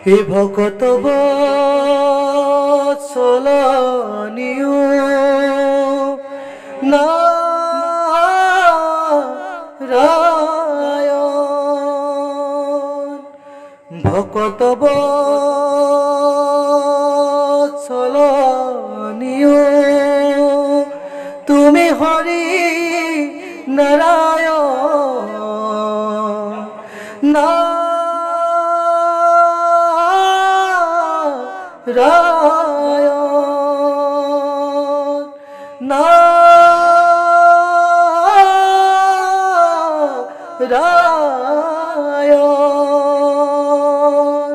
হে ভকত বৎসল নিও নারায়ণ ভকত বৎসল নিও তুমি হরি নারায়ণ নারায়ণ নারায়ণ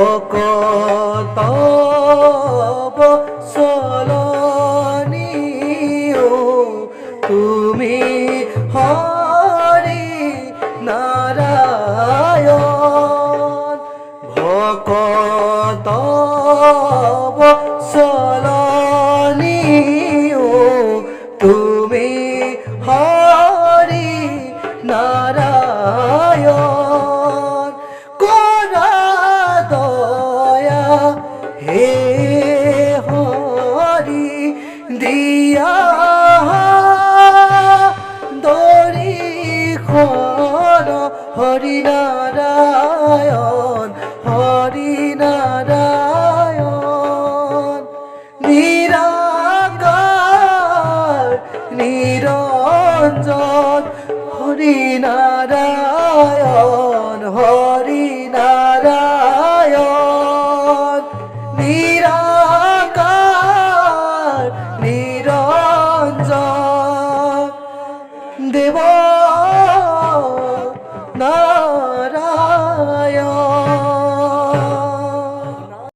ভকত বৎসল নিও তুমি হরি নারায়ণ ভকত বৎসল নিও তুমি হরি নারায়ণ করা দয়া হে হরি দিয়া দরি খন হরি নারায়ণ নিরাকার নিরঞ্জন হরি নারায়ণ নিরাকার নিরঞ্জন দেব না